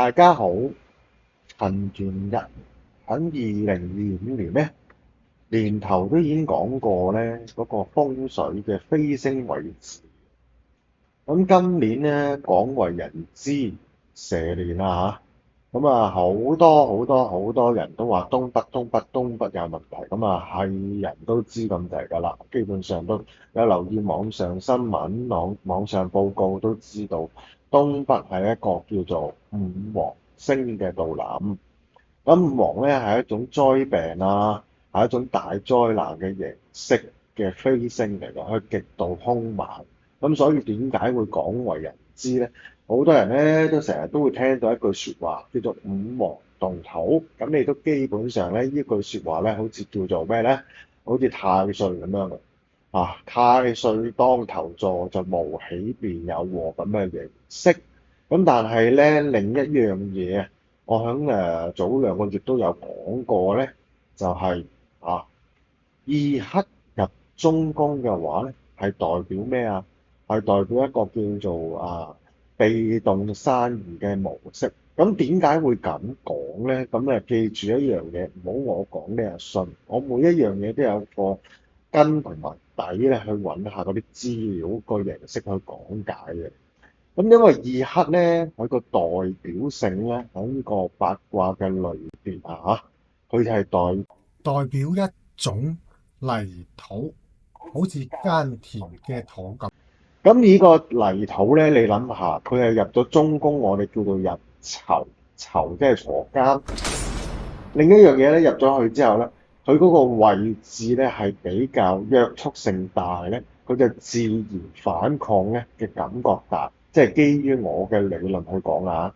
大家好，陳元日喺2025年咧年頭都已經講過咧嗰個風水嘅飛星位置。咁今年咧廣為人知蛇年啦嚇，咁啊好多人都話東北有問題，咁啊係人都知咁滯㗎啦，基本上都有留意網上新聞、網上報告都知道東北係一個叫做五黃星嘅導覽。咁五黃咧係一種災病啊，係一種大災難嘅形式嘅飛星嚟㗎，佢極度兇猛。咁所以點解會廣為人知咧？好多人咧都成日都會聽到一句説話，叫做五黃動土。咁你都基本上咧呢句説話咧，好似叫做咩咧？好似太歲咁樣嘅啊！太歲當頭坐就無喜便有禍咁嘅形式。咁但係咧另一樣嘢啊，我喺早2個月都有講過咧，就係二黑入中宮嘅話咧，係代表咩啊？係代表一個叫做被動生意嘅模式。咁點解會咁講咧？咁記住一樣嘢，唔好我講你就信。我每一樣嘢都有個根同埋底咧，去揾下嗰啲資料個形式去講解嘅。咁因為二黑咧，佢個代表性咧喺呢個八卦嘅裏邊佢就係代表一種泥土，好似耕田嘅土咁。咁呢個泥土咧，你諗下，佢係入咗中宮，我哋叫做入囚，囚即係坐監。另一樣嘢咧，入咗去之後咧，佢嗰個位置咧係比較約束性大咧，佢就自然反抗咧嘅感覺大，即係基於我嘅理論去講啊。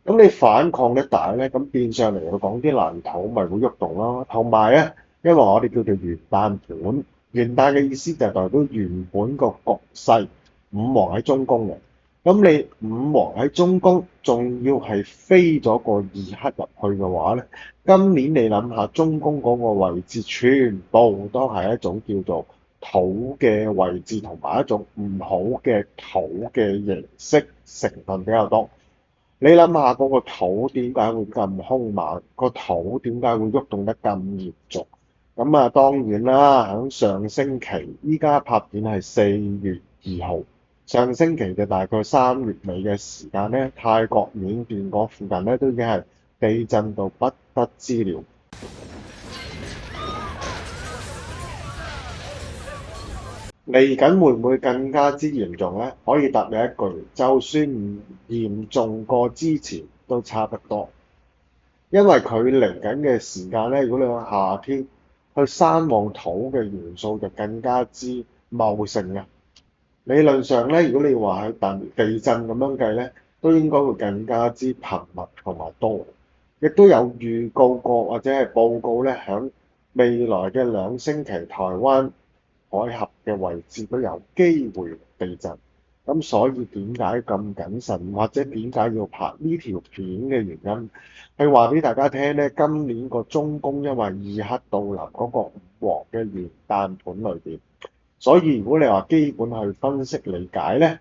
咁你反抗得大咧，咁變相嚟講啲泥土咪會喐動咯。同埋咧，因為我哋叫做元旦盤，元旦嘅意思就係代表原本個局勢，五黃喺中宮嘅。咁你五黃喺中宮，仲要係飛咗個二黑入去嘅話咧，今年你諗下中宮嗰個位置，全部都係一種叫做土嘅位置，同埋一種唔好嘅土嘅形式成分比較多。你諗下嗰個土點解會咁兇猛？個土點解會喐動得咁嚴重？咁當然啦，喺上星期，依家拍片係4月2號，上星期嘅大概3月尾嘅時間咧，泰國緬甸嗰附近咧都已經係地震到不得之了。嚟緊會唔會更加之嚴重咧？可以答你一句，就算唔嚴重過之前都差不多，因為佢嚟緊嘅時間咧，如果你話夏天，去生旺土嘅元素就更加之茂盛啊。理論上咧，如果你話係地震咁樣計咧，都應該會更加之頻密同埋多，亦都有預告過或者係報告咧，響未來嘅2星期，台灣海峽嘅位置都有機會地震。咁所以點解咁謹慎，或者點解要拍呢條片嘅原因，係話俾大家聽咧，今年個中宮因為二黑到臨嗰個五黃嘅元旦盤裏邊。所以如果你話基本去分析理解咧，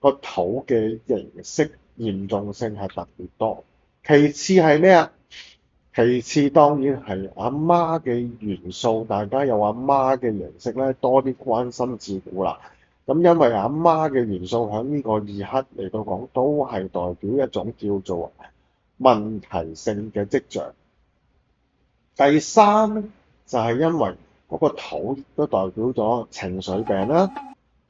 個土嘅形式嚴重性係特別多。其次係咩啊？其次當然係阿媽嘅元素，大家有阿媽嘅形式咧，多啲關心照顧啦。咁因為阿媽嘅元素喺呢個二黑嚟到講，都係代表一種叫做問題性嘅跡象。第三咧就係因為嗰個土都代表咗情緒病啦、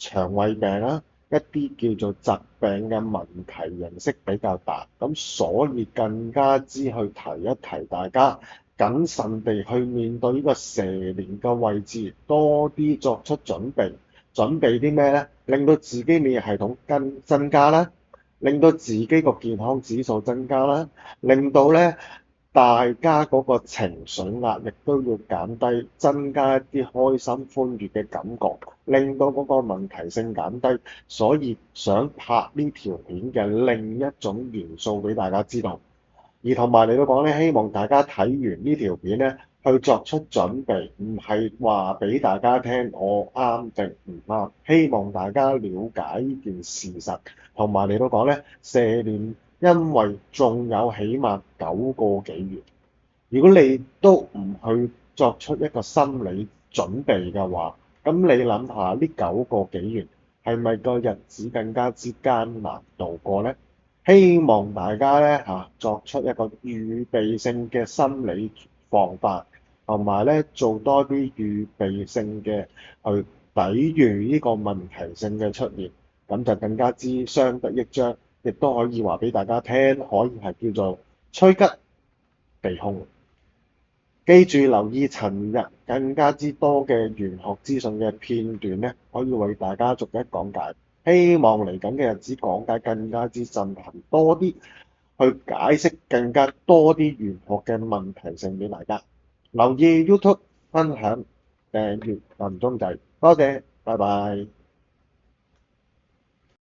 腸胃病啦，一啲叫做疾病嘅問題形式比較大，咁所以更加之去提一提大家謹慎地去面對呢個蛇年嘅位置，多啲作出準備。準備啲咩咧？令到自己免疫系統增加啦，令到自己個健康指數增加啦，令到咧大家嗰個情緒壓力都要減低，增加一啲開心歡愉嘅感覺，令到嗰個問題性減低。所以想拍呢條片嘅另一種元素俾大家知道，而同埋嚟到講咧，希望大家睇完呢條片咧，去作出準備，唔係話俾大家聽我啱定唔啱。希望大家了解呢件事實，同埋嚟到講咧，蛇年因為仲有起碼9個紀元。如果你都唔去作出一個心理準備嘅話，咁你諗下呢9個紀元係咪個日子更加之艱難度過呢？希望大家咧作出一個預備性嘅心理防範，同埋咧做多啲預備性嘅去抵禦呢個問題性嘅出現，咁就更加之相得益彰，亦都可以話俾大家聽，可以係叫做趨吉避兇。記住留意尋日更加之多嘅玄學資訊嘅片段咧，可以為大家逐一講解。希望嚟緊嘅日子講解更加之進行多啲，去解釋更加多啲玄學嘅問題性俾大家。留意 YouTube 分享、訂閱、撳鐘仔，多謝，拜拜。